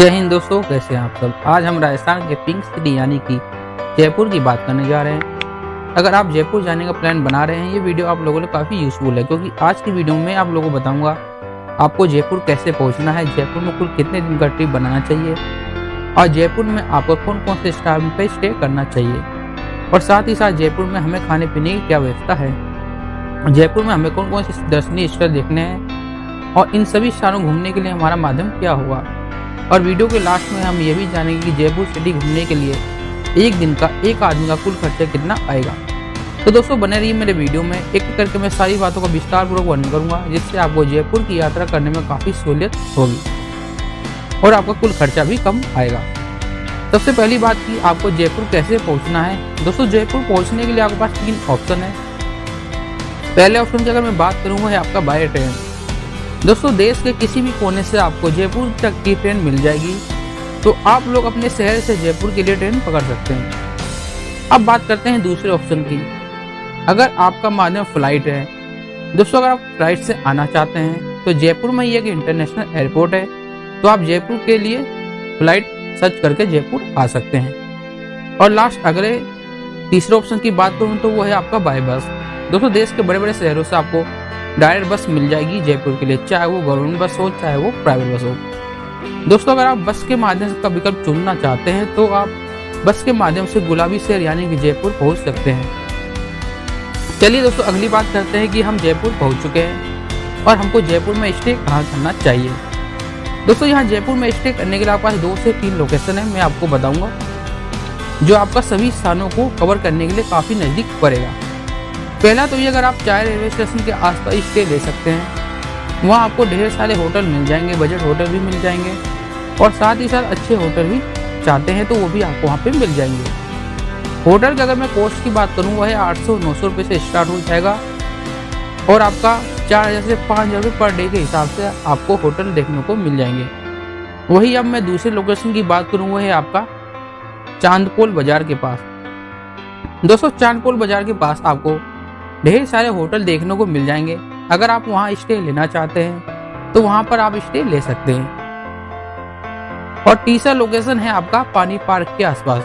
जय हिंद दोस्तों, कैसे हैं आप सब। आज हम राजस्थान के पिंक सिटी यानी कि जयपुर की बात करने जा रहे हैं। अगर आप जयपुर जाने का प्लान बना रहे हैं, ये वीडियो आप लोगों के लिए काफ़ी यूजफुल है, क्योंकि आज की वीडियो में आप लोगों को बताऊंगा आपको जयपुर कैसे पहुंचना है, जयपुर में कुल कितने दिन का ट्रिप बनाना चाहिए और जयपुर में आपको कौन कौन से स्थान पे स्टे करना चाहिए, और साथ ही साथ जयपुर में हमें खाने पीने की क्या व्यवस्था है, जयपुर में हमें कौन कौन से दर्शनीय स्थल देखने हैं और इन सभी स्थानों घूमने के लिए हमारा माध्यम क्या होगा। और वीडियो के लास्ट में हम ये भी जानेंगे कि जयपुर सिटी घूमने के लिए एक दिन का एक आदमी का कुल खर्चा कितना आएगा। तो दोस्तों बने रहिए मेरे वीडियो में, एक एक करके मैं सारी बातों का विस्तार पूर्वक वर्णन करूंगा, जिससे आपको जयपुर की यात्रा करने में काफ़ी सहूलियत होगी और आपका कुल खर्चा भी कम आएगा। सबसे पहली बात कि आपको जयपुर कैसे पहुँचना है। दोस्तों जयपुर पहुँचने के लिए आपके पास 3 ऑप्शन है। पहले ऑप्शन की अगर मैं बात करूँ है आपका बाय ट्रेन। दोस्तों देश के किसी भी कोने से आपको जयपुर तक की ट्रेन मिल जाएगी, तो आप लोग अपने शहर से जयपुर के लिए ट्रेन पकड़ सकते हैं। अब बात करते हैं दूसरे ऑप्शन की। अगर आपका माध्यम फ्लाइट है, दोस्तों अगर आप फ्लाइट से आना चाहते हैं तो जयपुर में ही एक इंटरनेशनल एयरपोर्ट है, तो आप जयपुर के लिए फ्लाइट सर्च करके जयपुर आ सकते हैं। और लास्ट अगले तीसरे ऑप्शन की बात करूँ तो वो है आपका बाय बस। दोस्तों देश के बड़े बड़े शहरों से आपको डायरेक्ट बस मिल जाएगी जयपुर के लिए, चाहे वो गवर्नमेंट बस हो चाहे वो प्राइवेट बस हो। दोस्तों अगर आप बस के माध्यम का विकल्प चुनना चाहते हैं तो आप बस के माध्यम से गुलाबी शहर यानी कि जयपुर पहुंच सकते हैं। चलिए दोस्तों अगली बात करते हैं कि हम जयपुर पहुंच चुके हैं और हमको जयपुर में स्टे कहाँ करना चाहिए। दोस्तों यहाँ जयपुर में स्टे करने के लिए आपके पास 2 से 3 लोकेशन है, मैं आपको बताऊंगा, जो आपका सभी स्थानों को कवर करने के लिए काफ़ी नज़दीक पड़ेगा। पहला तो ये, अगर आप चाहे रेलवे स्टेशन के आसपास स्टे ले सकते हैं, वहाँ आपको ढेर सारे होटल मिल जाएंगे, बजट होटल भी मिल जाएंगे, और साथ ही साथ अच्छे होटल भी चाहते हैं तो वो भी आपको वहाँ पे मिल जाएंगे। होटल की अगर मैं कॉस्ट की बात करूँ, वह है 800-900 रुपये से स्टार्ट हो जाएगा और आपका 4000 से 5000 रुपये पर डे के हिसाब से आपको होटल देखने को मिल जाएंगे। वही अब मैं दूसरे लोकेशन की बात करूँ, वह है आपका चांदपोल बाजार के पास। दोस्तों चांदपोल बाजार के पास आपको ढेर सारे होटल देखने को मिल जाएंगे। अगर आप वहाँ स्टे लेना चाहते हैं तो वहाँ पर आप स्टे ले सकते हैं। और तीसरा लोकेशन है आपका पानी पार्क के आसपास।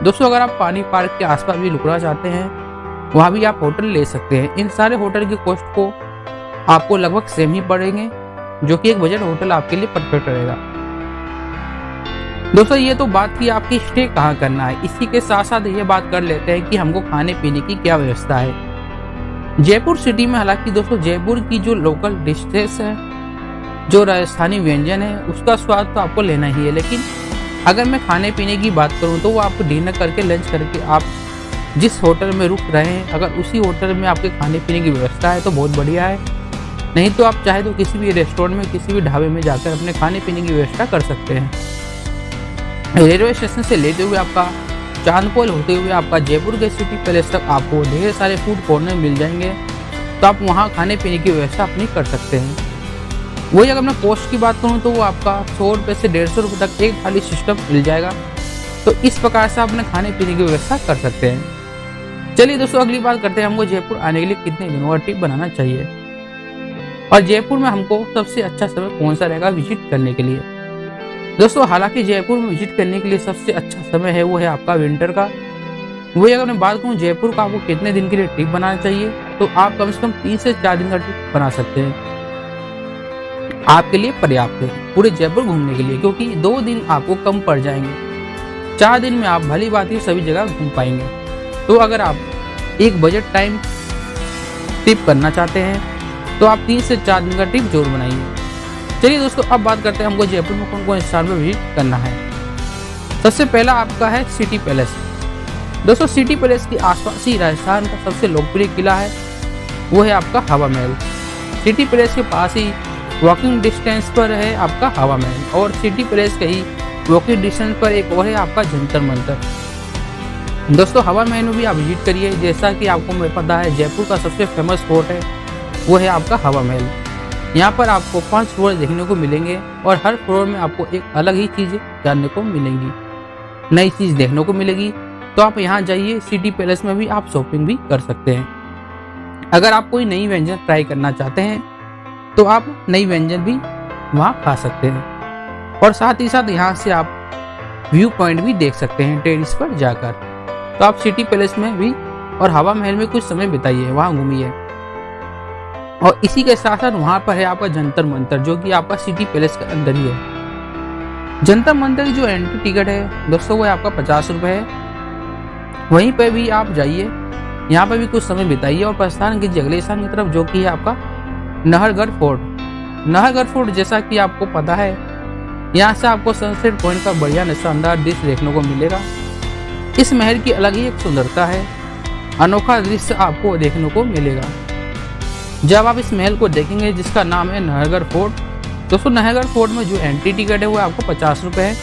दोस्तों अगर आप पानी पार्क के आसपास भी रुकना चाहते हैं, वहाँ भी आप होटल ले सकते हैं। इन सारे होटल की कॉस्ट को आपको लगभग सेम ही पड़ेंगे, जो कि एक बजट होटल आपके लिए परफेक्ट रहेगा। दोस्तों ये तो बात की आपकी स्टे कहाँ करना है। इसी के साथ साथ ये बात कर लेते हैं कि हमको खाने पीने की क्या व्यवस्था है जयपुर सिटी में। हालांकि दोस्तों जयपुर की जो लोकल डिशेस है, जो राजस्थानी व्यंजन है, उसका स्वाद तो आपको लेना ही है, लेकिन अगर मैं खाने पीने की बात करूं तो वो आपको डिनर करके लंच करके आप जिस होटल में रुक रहे हैं, अगर उसी होटल में आपके खाने पीने की व्यवस्था है तो बहुत बढ़िया है। नहीं तो आप चाहे तो किसी भी रेस्टोरेंट में, किसी भी ढाबे में जाकर अपने खाने पीने की व्यवस्था कर सकते हैं। रेलवे स्टेशन से लेते हुए आपका चांदपोल होते हुए आपका जयपुर के सिटी पैलेस तक आपको ढेर सारे फूड कॉर्नर मिल जाएंगे, तो आप वहाँ खाने पीने की व्यवस्था अपनी कर सकते हैं। वही अगर मैं कॉस्ट की बात करूँ तो वो आपका 100 रुपये से 150 रुपये तक एक थाली सिस्टम मिल जाएगा, तो इस प्रकार से आप अपने खाने पीने की व्यवस्था कर सकते हैं। चलिए दोस्तों अगली बात करते हैं, हमको जयपुर आने के लिए कितने दिनों का ट्रिप बनाना चाहिए और जयपुर में हमको सबसे अच्छा समय कौन सा रहेगा विजिट करने के लिए। दोस्तों हालांकि जयपुर में विजिट करने के लिए सबसे अच्छा समय है वो है आपका विंटर का। वही अगर मैं बात करूँ जयपुर का आपको कितने दिन के लिए ट्रिप बनाना चाहिए, तो आप कम से कम 3 से 4 दिन का ट्रिप बना सकते हैं। आपके लिए पर्याप्त है पूरे जयपुर घूमने के लिए, क्योंकि 2 दिन आपको कम पड़ जाएंगे। 4 दिन में आप भली बात ही सभी जगह घूम पाएंगे। तो अगर आप एक बजट टाइम ट्रिप करना चाहते हैं तो आप 3 से 4 दिन का ट्रिप जरूर बनाइए। चलिए दोस्तों अब बात करते हैं हमको जयपुर में कौन कौन स्थान पर विजिट करना है। सबसे पहला आपका है सिटी पैलेस। दोस्तों सिटी पैलेस के आसपास ही राजस्थान का सबसे लोकप्रिय किला है, वो है आपका हवा महल। सिटी पैलेस के पास ही वॉकिंग डिस्टेंस पर है आपका हवा महल, और सिटी पैलेस के ही वॉकिंग डिस्टेंस पर एक और है आपका जंतर मंतर। दोस्तों हवा महल में भी आप विजिट करिए। जैसा कि आपको पता है जयपुर का सबसे फेमस फोर्ट है वो है आपका हवा महल। यहाँ पर आपको 5 फ्लोर देखने को मिलेंगे और हर फ्लोर में आपको एक अलग ही चीज़ जानने को मिलेंगी, नई चीज़ देखने को मिलेगी। तो आप यहाँ जाइए, सिटी पैलेस में भी आप शॉपिंग भी कर सकते हैं। अगर आप कोई नई व्यंजन ट्राई करना चाहते हैं तो आप नई व्यंजन भी वहाँ खा सकते हैं। और साथ ही साथ यहाँ से आप व्यू पॉइंट भी देख सकते हैं टेरिस पर जाकर। तो आप सिटी पैलेस में भी और हवा महल में कुछ समय बिताइए, वहां घूमिए। और इसी के साथ साथ वहां पर है आपका जंतर मंतर, जो कि आपका सिटी पैलेस के अंदर ही है। जंतर मंतर की जो एंट्री टिकट है दोस्तों वो आपका 50 रुपये है। वहीं पर भी आप जाइए, यहाँ पर भी कुछ समय बिताइए और प्रस्थान कीजिए अगले स्थान की तरफ, जो कि है आपका नाहरगढ़ फोर्ट। नाहरगढ़ फोर्ट जैसा कि आपको पता है, यहाँ से आपको सनसेट पॉइंट का बढ़िया शानदार दृश्य देखने को मिलेगा। इस महल की अलग ही एक सुंदरता है, अनोखा दृश्य आपको देखने को मिलेगा जब आप इस महल को देखेंगे, जिसका नाम है नाहरगढ़ फोर्ट। दोस्तों नाहरगढ़ फोर्ट में जो एंट्री टिकट है वो आपको 50 रुपये है।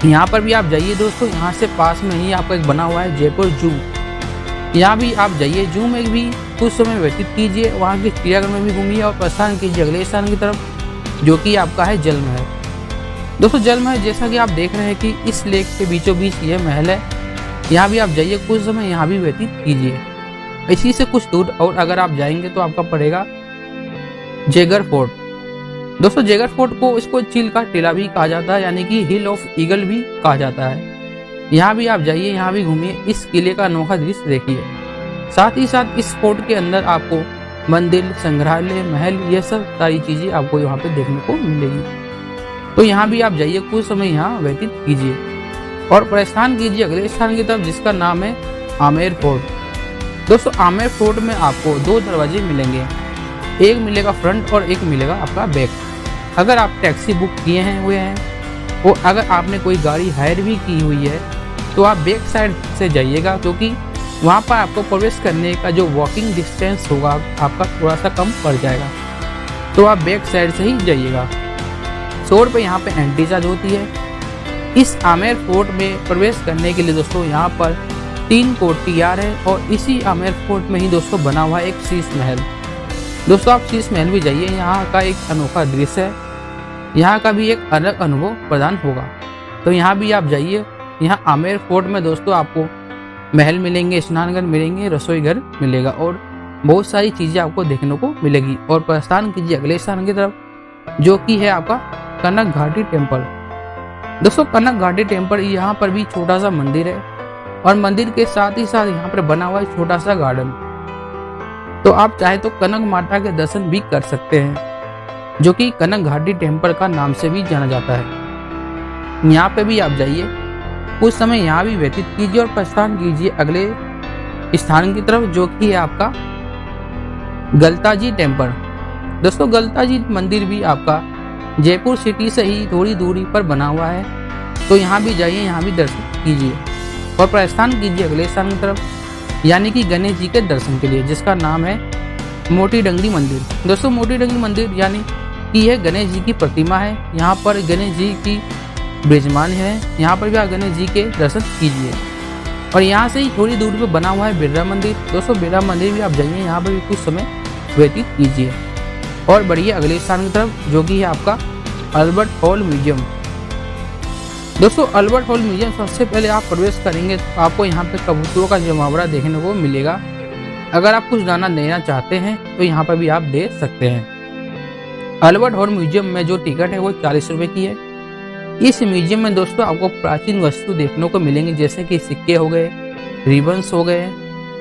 यहाँ पर भी आप जाइए दोस्तों, यहाँ से पास में ही आपका एक बना हुआ है जयपुर जू। यहाँ भी आप जाइए, जू में भी कुछ समय व्यतीत कीजिए, वहाँ के चिड़ियाघर में भी घूमिए और प्रस्थान कीजिए अगले स्थान की तरफ, जो कि आपका है जल महल। दोस्तों जल महल जैसा कि आप देख रहे हैं कि इस लेक के बीचों बीच ये महल है। यहाँ भी आप जाइए, कुछ समय यहाँ भी व्यतीत कीजिए। इसी से कुछ दूर और अगर आप जाएंगे तो आपका पड़ेगा जयगढ़ फोर्ट। दोस्तों जयगढ़ फोर्ट को इसको चील का टीला भी कहा जाता है, यानी कि हिल ऑफ ईगल भी कहा जाता है। यहाँ भी आप जाइए, यहाँ भी घूमिए, इस किले का अनोखा दृश्य देखिए। साथ ही साथ इस फोर्ट के अंदर आपको मंदिर, संग्रहालय, महल, ये सब सारी चीजें आपको यहाँ पे देखने को मिलेगी। तो यहाँ भी आप जाइए, कुछ समय यहाँ व्यतीत कीजिए और प्रस्थान कीजिए अगले स्थान की तरफ, जिसका नाम है आमेर फोर्ट। दोस्तों आमेर फोर्ट में आपको 2 दरवाजे मिलेंगे, एक मिलेगा फ्रंट और एक मिलेगा आपका बैक। अगर आप टैक्सी बुक किए हुए हैं और अगर आपने कोई गाड़ी हायर भी की हुई है तो आप बैक साइड से जाइएगा, क्योंकि वहाँ पर आपको प्रवेश करने का जो वॉकिंग डिस्टेंस होगा आपका थोड़ा सा कम पड़ जाएगा। तो आप बैक साइड से ही जाइएगा। 100 रुपये यहाँ पे एंट्री चार्ज होती है। इस आमेर फोर्ट में प्रवेश करने के लिए दोस्तों यहाँ पर 3 कोर्टियार है और इसी आमेर फोर्ट में ही दोस्तों बना हुआ एक शीश महल। दोस्तों आप शीश महल भी जाइए, यहाँ का एक अनोखा दृश्य है, यहाँ का भी एक अलग अनुभव प्रदान होगा। तो यहाँ भी आप जाइए। यहाँ आमेर फोर्ट में दोस्तों आपको महल मिलेंगे, स्नानघर मिलेंगे, रसोई घर मिलेगा और बहुत सारी चीजें आपको देखने को मिलेगी। और प्रस्थान कीजिए अगले स्थान की तरफ, जो कि है आपका कनक घाटी टेम्पल। दोस्तों कनक घाटी टेम्पल, यहाँ पर भी छोटा सा मंदिर है और मंदिर के साथ ही साथ यहाँ पर बना हुआ है छोटा सा गार्डन। तो आप चाहे तो कनक माता के दर्शन भी कर सकते हैं, जो कि कनक घाटी टेम्पल का नाम से भी जाना जाता है। यहाँ पे भी आप जाइए, कुछ समय यहाँ भी व्यतीत कीजिए और प्रस्थान कीजिए अगले स्थान की तरफ, जो कि है आपका गलताजी टेम्पल। दोस्तों गलताजी मंदिर भी आपका जयपुर सिटी से ही थोड़ी दूरी पर बना हुआ है। तो यहाँ भी जाइए, यहाँ भी दर्शन कीजिए और प्रस्थान कीजिए अगले स्थान की तरफ, यानी कि गणेश जी के दर्शन के लिए, जिसका नाम है मोटी डंगरी मंदिर। दोस्तों मोटी डंगरी मंदिर यानी कि यह गणेश जी की प्रतिमा है। यहाँ पर गणेश जी की विराजमान है, यहाँ पर भी आप गणेश जी के दर्शन कीजिए। और यहाँ से ही थोड़ी दूरी पर बना हुआ है बिरला मंदिर। दोस्तों बिरला मंदिर भी आप जाइए, यहाँ पर भी कुछ समय व्यतीत कीजिए और बढ़िए अगले स्थान की तरफ, जो कि है आपका अल्बर्ट हॉल म्यूजियम। दोस्तों अल्बर्ट हॉल म्यूजियम, सबसे पहले आप प्रवेश करेंगे तो आपको यहाँ पे कबूतरों का जमावड़ा देखने को मिलेगा। अगर आप कुछ दाना देना चाहते हैं तो यहाँ पर भी आप दे सकते हैं। अल्बर्ट हॉल म्यूजियम में जो टिकट है वो 40 रुपये की है। इस म्यूजियम में दोस्तों आपको प्राचीन वस्तु देखने को मिलेंगे, जैसे कि सिक्के हो गए, रिबन्स हो गए,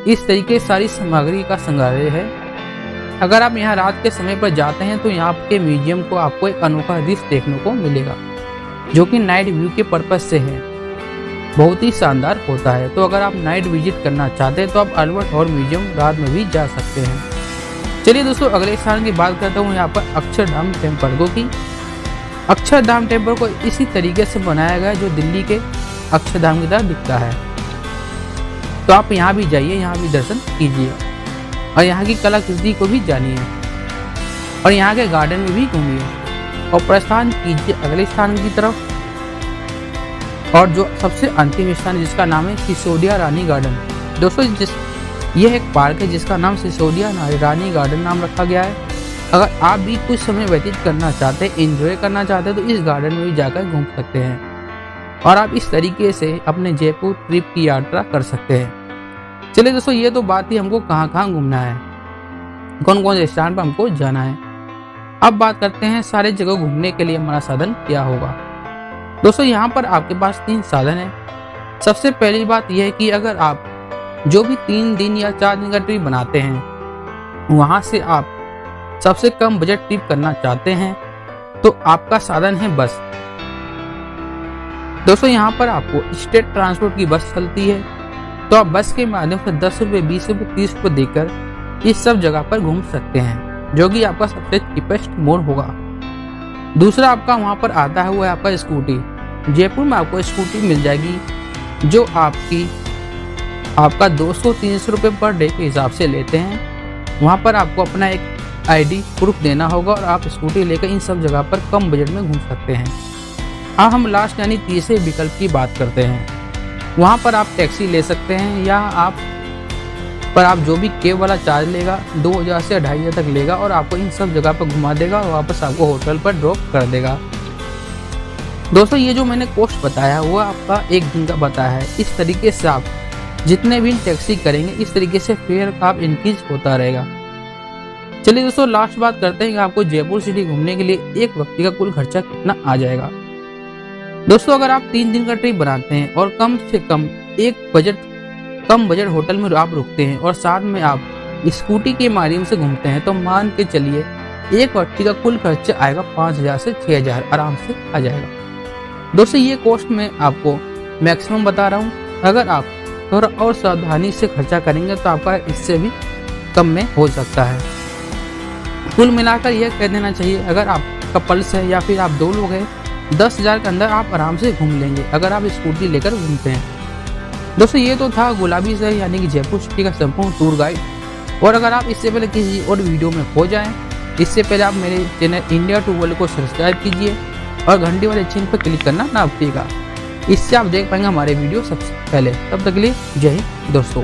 इस तरीके सारी सामग्री का संग्रहालय है। अगर आप यहाँ रात के समय पर जाते हैं तो यहाँ के म्यूजियम को आपको एक अनोखा दृश्य देखने को मिलेगा, जो कि नाइट व्यू के पर्पज से है, बहुत ही शानदार होता है। तो अगर आप नाइट विजिट करना चाहते हैं तो आप अल्बर्ट हॉल म्यूजियम रात में भी जा सकते हैं। चलिए दोस्तों अगले स्थान की बात करता हूँ, यहाँ पर अक्षरधाम टेम्पल, क्योंकि अक्षरधाम टेम्पल को इसी तरीके से बनाया गया है जो दिल्ली के अक्षरधाम की तरह दिखता है। तो आप यहाँ भी जाइए, यहाँ भी दर्शन कीजिए और यहाँ की कलाकृति को भी जानिए और यहाँ के गार्डन में भी घूमिए और प्रस्थान कीजिए अगले स्थान की तरफ। और जो सबसे अंतिम स्थान जिसका नाम है सिसोदिया रानी गार्डन। दोस्तों यह एक पार्क है जिसका नाम सिसोदिया रानी गार्डन नाम रखा गया है। अगर आप भी कुछ समय व्यतीत करना चाहते हैं, एंजॉय करना चाहते हैं, तो इस गार्डन में भी जाकर घूम सकते हैं और आप इस तरीके से अपने जयपुर ट्रिप की यात्रा कर सकते हैं। चलिए दोस्तों ये तो बात ही हमको कहाँ कहाँ घूमना है, कौन कौन से स्थान पर हमको जाना है। अब बात करते हैं सारे जगह घूमने के लिए हमारा साधन क्या होगा। दोस्तों यहाँ पर आपके पास 3 साधन है। सबसे पहली बात यह है कि अगर आप जो भी 3 दिन या 4 दिन का ट्रिप बनाते हैं वहां से आप सबसे कम बजट ट्रिप करना चाहते हैं तो आपका साधन है बस। दोस्तों यहाँ पर आपको स्टेट ट्रांसपोर्ट की बस चलती है, तो आप बस के माध्यम से 10 रुपये, 20 रुपये, 30 रुपये देकर इस सब जगह पर घूम सकते हैं, जो कि आपका सबसे चीपेस्ट मोड होगा। दूसरा आपका वहाँ पर आता है वो है आपका स्कूटी। जयपुर में आपको स्कूटी मिल जाएगी जो आपका 200-300 रुपये पर डे के हिसाब से लेते हैं। वहाँ पर आपको अपना एक ID प्रूफ देना होगा और आप स्कूटी लेकर इन सब जगह पर कम बजट में घूम सकते हैं। अब हम लास्ट यानी तीसरे विकल्प की बात करते हैं। वहाँ पर आप टैक्सी ले सकते हैं या आप जो भी कैब वाला चार्ज लेगा 2000 से 2500 तक लेगा और आपको इन सब जगह पर घुमा देगा और वापस आपको होटल पर ड्रॉप कर देगा। दोस्तों ये जो मैंने कॉस्ट बताया वो आपका 1 दिन का बताया है। इस तरीके से आप जितने भी टैक्सी करेंगे इस तरीके से फेयर का इंक्रीज होता रहेगा। चलिए दोस्तों लास्ट बात करते हैं कि आपको जयपुर सिटी घूमने के लिए एक व्यक्ति का कुल खर्चा कितना आ जाएगा। दोस्तों अगर आप 3 दिन का ट्रिप बनाते हैं और कम से कम कम बजट होटल में आप रुकते हैं और साथ में आप स्कूटी के माध्यम से घूमते हैं तो मान के चलिए एक व्यक्ति का कुल खर्चा आएगा 5000 से 6000 आराम से आ जाएगा। दोस्तों ये कॉस्ट मैं आपको मैक्सिमम बता रहा हूँ। अगर आप थोड़ा और सावधानी से खर्चा करेंगे तो आपका इससे भी कम में हो सकता है। कुल मिलाकर यह कह देना चाहिए अगर आप कपल्स है या फिर आप 2 लोग हैं 10,000 के अंदर आप आराम से घूम लेंगे अगर आप स्कूटी लेकर घूमते हैं। दोस्तों ये तो था गुलाबी शहर यानी कि जयपुर सिटी का संपूर्ण टूर गाइड। और अगर आप इससे पहले किसी और वीडियो में खो जाएं, इससे पहले आप मेरे चैनल इंडिया टू वर्ल्ड को सब्सक्राइब कीजिए और घंटी वाले चिन्ह पर क्लिक करना ना भूलिएगा। इससे आप देख पाएंगे हमारे वीडियो सबसे पहले। तब तक के लिए जय हिंद दोस्तों।